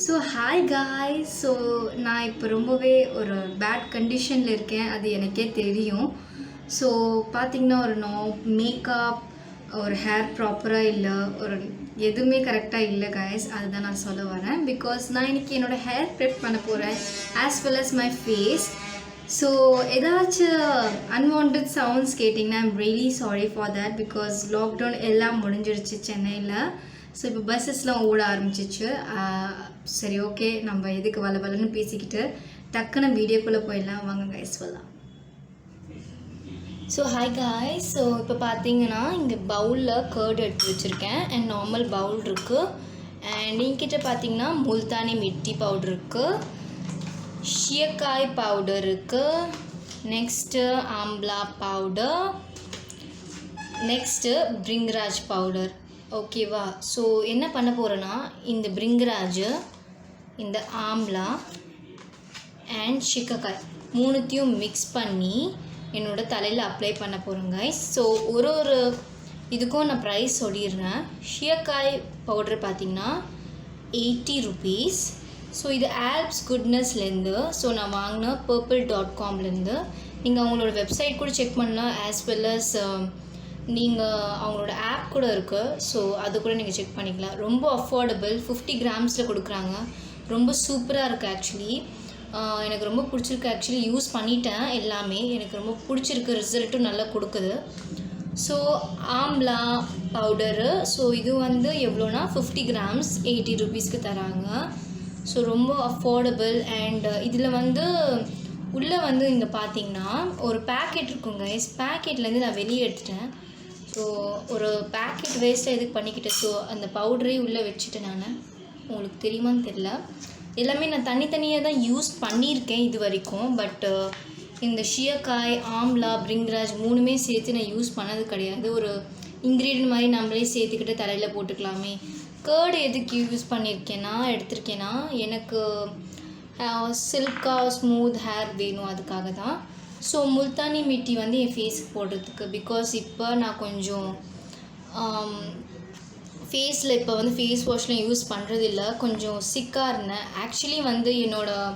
So hi guys. So நான் இப்போ ரொம்பவே ஒரு பேட் கண்டிஷனில் இருக்கேன், அது எனக்கே தெரியும். ஸோ பார்த்திங்கன்னா ஒரு மேக்கப், ஒரு ஹேர் ப்ராப்பராக இல்லை, ஒரு எதுவுமே கரெக்டாக இல்லை காய்ஸ். அதுதான் நான் சொல்ல வரேன். பிகாஸ் நான் இன்றைக்கி என்னோடய ஹேர் ப்ரெப் பண்ண போகிறேன் as well as my face. So ஏதாச்சும் அன்வான்ட் சவுண்ட்ஸ் கேட்டிங்கன்னா I'm really sorry for that. Because lockdown எல்லாம் முடிஞ்சிருச்சு சென்னையில். ஸோ இப்போ பஸ்ஸஸ்லாம் ஓட ஆரம்பிச்சிச்சு. சரி, ஓகே, நம்ம எதுக்கு வளன்னு பேசிக்கிட்டு டக்குன்னு வீடியோக்குள்ளே போயிடலாம். வாங்க கைஸ் சொல்லலாம். So hi guys. ஸோ இப்போ பார்த்தீங்கன்னா இங்கே பவுலில் கர்ட் எடுத்து வச்சுருக்கேன் அண்ட் நார்மல் பவுல் இருக்குது. அண்ட் என்கிட்ட பார்த்தீங்கன்னா முல்தானி மிட்டி பவுடர் இருக்குது, ஷியக்காய் பவுடர் இருக்குது, next amla powder, next Bhringraj powder. ஓகேவா? ஸோ என்ன பண்ண போகிறேன்னா இந்த பிரிங்கராஜ், இந்த ஆம்லா அண்ட் ஷிக்கக்காய் மூணுத்தையும் மிக்ஸ் பண்ணி என்னோடய தலையில் அப்ளை பண்ண போகிறேன் கைஸ். ஸோ ஒரு இதுக்கும் நான் ப்ரைஸ் சொல்லிடுறேன். ஷியக்காய் பவுடர் பார்த்திங்கன்னா 80 rupees. ஸோ இது ஆல்ப்ஸ் குட்னஸ்லேருந்து நான் வாங்கின purple.comலேருந்து. நீங்கள் அவங்களோட வெப்சைட் கூட செக் பண்ணலாம், ஆஸ் வெல் அஸ் நீங்கள் அவங்களோட ஆப் கூட இருக்குது. ஸோ அது கூட நீங்கள் செக் பண்ணிக்கலாம். ரொம்ப அஃபோர்டபுள், 50 grams கொடுக்குறாங்க. ரொம்ப சூப்பராக இருக்குது ஆக்சுவலி. எனக்கு ரொம்ப பிடிச்சிருக்கு. ஆக்சுவலி யூஸ் பண்ணிட்டேன் எல்லாமே, எனக்கு ரொம்ப பிடிச்சிருக்கு. ரிசல்ட்டும் நல்லா கொடுக்குது. ஸோ ஆம்லா பவுடரு, ஸோ இது வந்து எவ்வளோனா 50 grams 80 rupeesக்கு தராங்க. ஸோ ரொம்ப அஃபோர்டபுள். அண்ட் இதில் வந்து உள்ளே வந்து இங்கே பார்த்தீங்கன்னா ஒரு பேக்கெட் இருக்குங்க. பேக்கெட்லேருந்து நான் வெளியே எடுத்துட்டேன். ஸோ ஒரு பேக்கெட் வேஸ்ட்டாக எதுக்கு பண்ணிக்கிட்டேன். ஸோ அந்த பவுடரே உள்ளே வச்சுட்டேன் நான். உங்களுக்கு தெரியுமான்னு தெரில. எல்லாமே நான் தனித்தனியாக தான் யூஸ் பண்ணியிருக்கேன் இது வரைக்கும். பட்டு இந்த ஷியக்காய், ஆம்லா, பிரிங்கராஜ் மூணுமே சேர்த்து நான் யூஸ் பண்ணது கிடையாது. ஒரு இன்க்ரீடியன்ட் மாதிரி நம்மளே சேர்த்துக்கிட்டு தலையில் போட்டுக்கலாமே. கர்டு எதுக்கு யூஸ் எடுத்திருக்கேன்னா எனக்கு சில்காக ஸ்மூத் ஹேர் வேணும், அதுக்காக தான். ஸோ முல்தானி மிட்டி வந்து என் ஃபேஸுக்கு போடுறதுக்கு. பிகாஸ் இப்போ நான் கொஞ்சம் ஃபேஸில் இப்போ வந்து ஃபேஸ் வாஷ்லாம் யூஸ் பண்ணுறதில்ல, கொஞ்சம் சிக்காக இருந்தேன். ஆக்சுவலி வந்து என்னோடய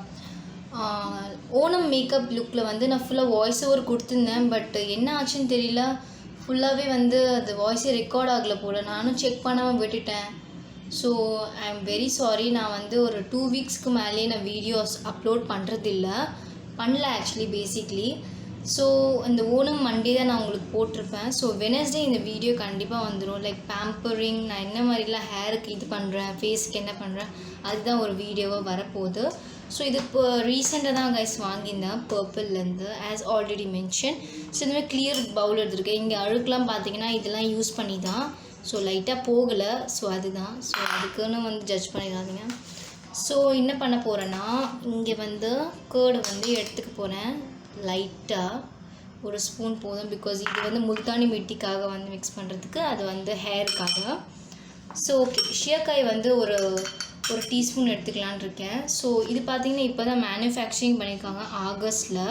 ஓணம் மேக்கப் லுக்கில் வந்து நான் ஃபுல்லாக வாய்ஸ் ஓவர் கொடுத்துருந்தேன். பட் என்ன ஆச்சுன்னு தெரியல, ஃபுல்லாகவே வந்து அது வாய்ஸே ரெக்கார்ட் ஆகலை போல். நானும் செக் பண்ணாமல் விட்டுட்டேன். So I am very sorry. நான் வந்து ஒரு 2 weeksக்கு மேலே நான் வீடியோஸ் அப்லோட் பண்ணல ஆக்சுவலி பேசிக்லி. ஸோ இந்த ஓணம் மண்டே தான் நான் உங்களுக்கு போட்டிருப்பேன். ஸோ வெனஸ்டே இந்த வீடியோ கண்டிப்பாக வந்துடும். லைக் பேம்பரிங், நான் என்ன மாதிரிலாம் ஹேருக்கு இது பண்ணுறேன், ஃபேஸுக்கு என்ன பண்ணுறேன், அதுதான் ஒரு வீடியோவாக வரப்போகுது. ஸோ இது இப்போ ரீசெண்டாக தான் கைஸ் வாங்கியிருந்தேன் பர்பிள்லேருந்து, ஆஸ் ஆல்ரெடி மென்ஷன். ஸோ இந்தமாதிரி கிளியர் பவுல் எடுத்துருக்கேன். இங்கே அழுக்கெலாம் பார்த்தீங்கன்னா இதெல்லாம் யூஸ் பண்ணி தான். ஸோ லைட்டாக போகலை. ஸோ அதுதான். ஸோ அதுக்குன்னு வந்து ஜட்ஜ் பண்ணிடாதீங்க. ஸோ என்ன பண்ண போகிறேன்னா இங்கே வந்து கர்டு வந்து எடுத்துக்க போகிறேன். லைட்டாக ஒரு ஸ்பூன் போதும். பிகாஸ் இது வந்து முல்தானி மிட்டிக்காக வந்து மிக்ஸ் பண்ணுறதுக்கு, அது வந்து ஹேருக்காக. ஸோ ஓகே, ஷியக்காய் வந்து ஒரு டீஸ்பூன் எடுத்துக்கலான் இருக்கேன். ஸோ இது பார்த்திங்கன்னா இப்போ தான் மேனுஃபேக்சரிங் பண்ணியிருக்காங்க ஆகஸ்ட்டில்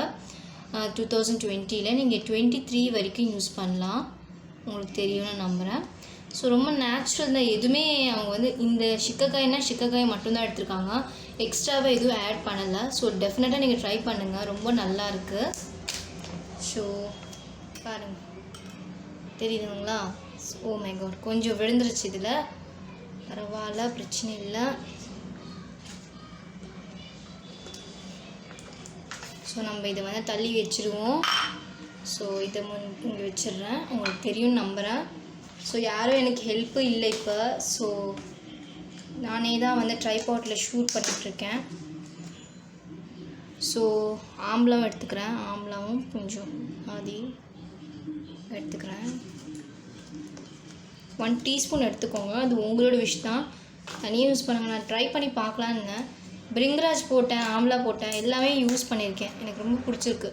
2020. நீங்கள் 23 வரைக்கும் யூஸ் பண்ணலாம். உங்களுக்கு தெரியும்னு நம்புகிறேன். ஸோ ரொம்ப நேச்சுரல் தான். எதுவுமே அவங்க வந்து இந்த ஷிக்கக்காய் மட்டும்தான் எடுத்திருக்காங்க, எக்ஸ்ட்ராவாக எதுவும் ஆட் பண்ணலை. ஸோ டெஃபினட்டாக நீங்கள் ட்ரை பண்ணுங்கள், ரொம்ப நல்லா இருக்குது. ஸோ பாருங்கள், தெரியுதுங்களா? ஓ மை காட், கொஞ்சம் விழுந்துருச்சு இதில். பரவாயில்ல, பிரச்சனை இல்லை. ஸோ நம்ம இதை வந்து தள்ளி வச்சுருவோம். ஸோ இதை இங்கே வச்சிடுறேன். உங்களுக்கு தெரியும்னு நம்புகிறேன். ஸோ யாரும் எனக்கு ஹெல்ப்பு இல்லை இப்போ. ஸோ நானே தான் வந்து ட்ரைபாட்டில் ஷூட் பண்ணிகிட்ருக்கேன். ஸோ ஆம்லாவும் எடுத்துக்கிறேன். ஆம்லாவும் கொஞ்சம் பாதி எடுத்துக்கிறேன். 1 teaspoon எடுத்துக்கோங்க, அது உங்களோட விஷ் தான். தனியாக யூஸ் பண்ணுங்கள். நான் ட்ரை பண்ணி பார்க்கலான்னு பிரிங்கராஜ் போட்டேன், ஆம்லா போட்டேன், எல்லாமே யூஸ் பண்ணியிருக்கேன். எனக்கு ரொம்ப பிடிச்சிருக்கு.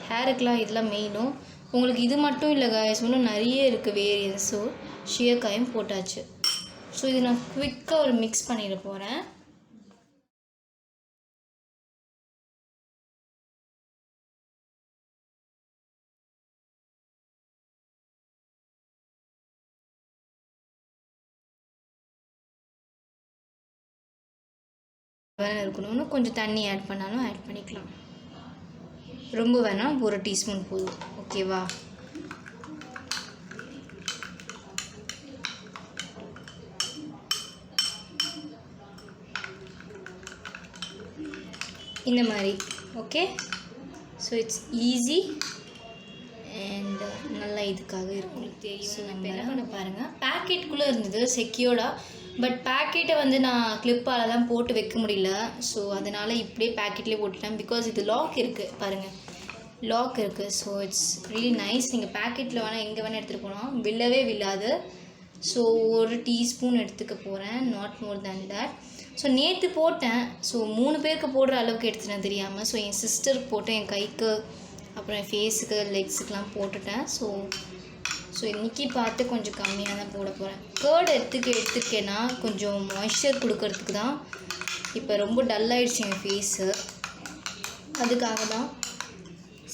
ஹேருக்கெலாம் இதெல்லாம் மெயினும். உங்களுக்கு இது மட்டும் இல்லை காய்ஸ், இன்னும் நிறைய இருக்குது வேரியன்ஸோ. ஷியக்காயும் போட்டாச்சு. ஸோ இது நான் குவிக்காக ஒரு மிக்ஸ் பண்ணிட போகிறேன். வேணால் இருக்கணும்னு கொஞ்சம் தண்ணி ஆட் பண்ணாலும் ஆட் பண்ணிக்கலாம். ரொம்ப வேணாம், 1 டீஸ்பூன் போதும். ஓகேவா? இந்த மாதிரி. Okay, so it's easy and நல்லா இதுக்காக இருக்கும். தெரியும். ஸோ நம்ம என்ன பண்ண பாருங்கள், பேக்கெட்டுக்குள்ளே இருந்தது செக்யூர்டாக. பட் பேக்கெட்டை வந்து நான் கிளிப்பால் தான் போட்டு வைக்க முடியல. ஸோ அதனால் இப்படியே பேக்கெட்லேயே போட்டுட்டேன். பிகாஸ் இது லாக் இருக்குது பாருங்கள், லாக் இருக்குது. So it's really nice. நீங்கள் பேக்கெட்டில் வேணால் எங்கே வேணால் எடுத்துகிட்டு போகலாம், வில்லவே வில்லாது. ஸோ 1 டீஸ்பூன் எடுத்துக்க போகிறேன், not more than that. So நேற்று போட்டேன். ஸோ 3 பேருக்கு போடுற அளவுக்கு எடுத்துட்டேன் தெரியாமல். ஸோ என் சிஸ்டருக்கு போட்டேன், என் கைக்கு, அப்புறம் என் ஃபேஸுக்கு, லெக்ஸுக்கெலாம் போட்டுட்டேன். ஸோ இன்றைக்கி பார்த்து கொஞ்சம் கம்மியாக தான் போட போகிறேன். கேர்டு எடுத்துக்கேன்னா கொஞ்சம் மாய்ஸ்சர் கொடுக்கறதுக்கு தான். இப்போ ரொம்ப டல்லாகிடுச்சு என் ஃபேஸு, அதுக்காக தான்.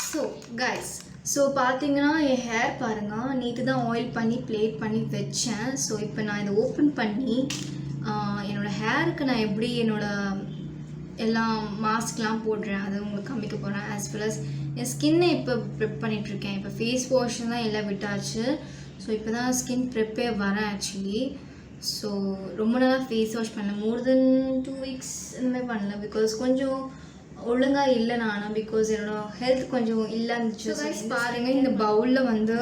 ஸோ கைஸ், ஸோ பார்த்தீங்கன்னா என் ஹேர் பாருங்கள், நேற்று தான் ஆயில் பண்ணி ப்ளேட் பண்ணி வச்சேன். ஸோ இப்போ நான் இதை ஓப்பன் பண்ணி என்னோடய ஹேருக்கு நான் எப்படி என்னோடய எல்லாம் மாஸ்க்லாம் போடுறேன் அதை உங்களுக்கு காமிக்க போகிறேன். ஆஸ் வெல் அஸ் என் ஸ்கின்னை இப்போ ப்ரிப் பண்ணிகிட்ருக்கேன். இப்போ ஃபேஸ் வாஷ் தான் எல்லாம் விட்டாச்சு. ஸோ இப்போ தான் ஸ்கின் ப்ரிப்பே வரேன் ஆக்சுவலி. ஸோ ரொம்ப நாளாக ஃபேஸ் வாஷ் பண்ணல, மோர் தென் 2 வீக்ஸ் இந்த மாதிரி பண்ணல. பிகாஸ் கொஞ்சம் ஒழுங்காக இல்லை நானும், பிகாஸ் என்னோடய ஹெல்த் கொஞ்சம் இல்லை இருந்துச்சு. ஸோ பாருங்கள், இந்த பவுலில் வந்து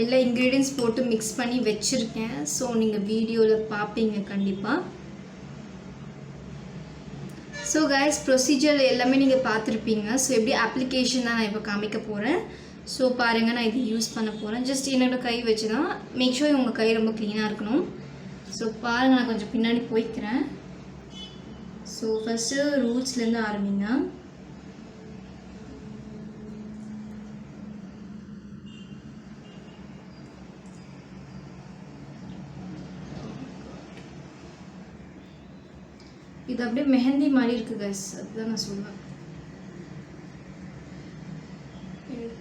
எல்லா இன்க்ரீடியன்ஸ் போட்டு மிக்ஸ் பண்ணி வச்சுருக்கேன். ஸோ நீங்கள் வீடியோவில் பார்ப்பீங்க கண்டிப்பாக. ஸோ கைஸ், ப்ரொசீஜர் எல்லாமே நீங்கள் பார்த்துருப்பீங்க. ஸோ எப்படி அப்ளிகேஷன் தான் நான் இப்போ காமிக்க போகிறேன். ஸோ பாருங்கள், நான் இது யூஸ் பண்ண போகிறேன். ஜஸ்ட் என்னோட கை வச்சு தான். மேக் ஷூர் உங்கள் கை ரொம்ப க்ளீனாக இருக்கணும். ஸோ பாருங்கள், நான் கொஞ்சம் பின்னாடி போய்க்கிறேன். ஸோ ஃபஸ்ட்டு ரூட்ஸ்லேருந்து ஆரம்பிங்க. இது அப்படியே மெஹந்தி மாதிரி இருக்குது கைஸ், அதுதான் நான் சொல்லுவேன்.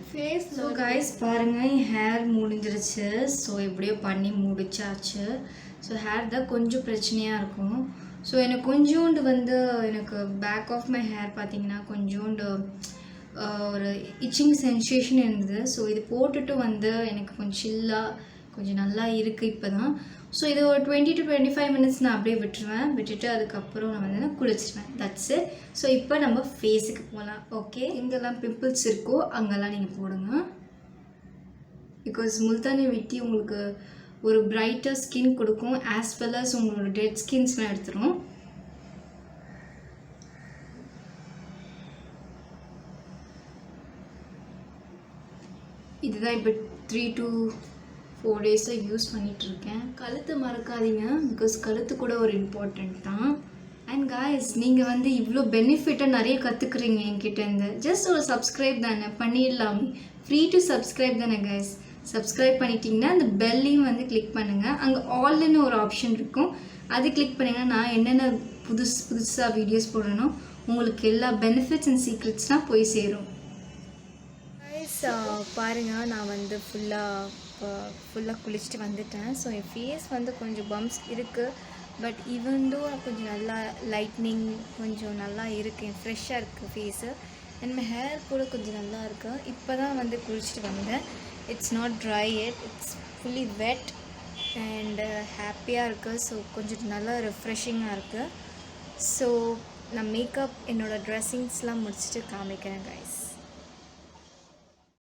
ஃபேஸ். ஸோ கைஸ் பாருங்கள், என் ஹேர் முடிஞ்சிருச்சு. ஸோ எப்படியோ பண்ணி முடிச்சாச்சு. ஸோ ஹேர் தான் கொஞ்சம் பிரச்சனையாக இருக்கும். ஸோ எனக்கு கொஞ்சோண்டு வந்து எனக்கு பேக் ஆஃப் மை ஹேர் பார்த்தீங்கன்னா கொஞ்சோண்டு ஒரு இச்சிங் சென்சேஷன் இருந்தது. ஸோ இது போட்டுட்டு வந்து எனக்கு கொஞ்சம் சில்லாக கொஞ்சம் நல்லா இருக்குது இப்போ தான். ஸோ இது ஒரு 20 to 25 minutes நான் அப்படியே விட்டுட்டு அதுக்கப்புறம் நான் வந்து குளிச்சிடுவேன். That's it. ஸோ இப்போ நம்ம ஃபேஸுக்கு போகலாம். ஓகே, எங்கெல்லாம் பிம்பிள்ஸ் இருக்கோ அங்கெல்லாம் நீங்கள் போடுங்க. பிகாஸ் முல்தானி வெட்டி உங்களுக்கு ஒரு பிரைட்டர் ஸ்கின் கொடுக்கும், ஆஸ் வெல் அஸ் உங்களோட டெட் ஸ்கின்ஸ்லாம் எடுத்துரும். இதுதான் இப்போ 3 to 4 days யூஸ் பண்ணிகிட்ருக்கேன். கழுத்தை மறக்காதீங்க, பிகாஸ் கழுத்து கூட ஒரு இம்பார்ட்டண்ட் தான். அண்ட் காய்ஸ், நீங்கள் வந்து இவ்வளோ பெனிஃபிட்டாக நிறைய கற்றுக்குறீங்க என்கிட்டேருந்து. ஜஸ்ட் ஒரு சப்ஸ்கிரைப் தானே பண்ணிடலாமே, ஃப்ரீ டு சப்ஸ்கிரைப் தானே காய்ஸ். சப்ஸ்கிரைப் பண்ணிட்டீங்கன்னா அந்த பெல்லையும் வந்து கிளிக் பண்ணுங்கள். அங்கே ஆல்னு ஒரு ஆப்ஷன் இருக்கும், அது கிளிக் பண்ணிங்கன்னா நான் என்னென்ன புதுசாக வீடியோஸ் போடுறேனோ உங்களுக்கு எல்லா பெனிஃபிட்ஸ் அண்ட் சீக்ரெட்ஸ்லாம் போய் சேரும். காய்ஸ் பாருங்கள், நான் வந்து ஃபுல்லாக குளிச்சுட்டு வந்துட்டேன். ஸோ என் ஃபேஸ் வந்து கொஞ்சம் பம்ப்ஸ் இருக்குது. பட் ஈவன்தோ கொஞ்சம் நல்லா லைட்னிங் கொஞ்சம் நல்லா இருக்குது, ஃப்ரெஷ்ஷாக இருக்குது ஃபேஸு. அண்ட் மை ஹேர் கூட கொஞ்சம் நல்லா இருக்குது. இப்போ தான் வந்து குளிச்சுட்டு வந்தேன். It's not try yet, it's fully wet and ஹாப்பியாக இருக்குது. ஸோ கொஞ்சம் நல்லா ரெஃப்ரெஷிங்காக இருக்குது. ஸோ நான் மேக்கப் என்னோடய ட்ரெஸ்ஸிங்ஸ்லாம் முடிச்சுட்டு காமிக்கிறேன் கைஸ்.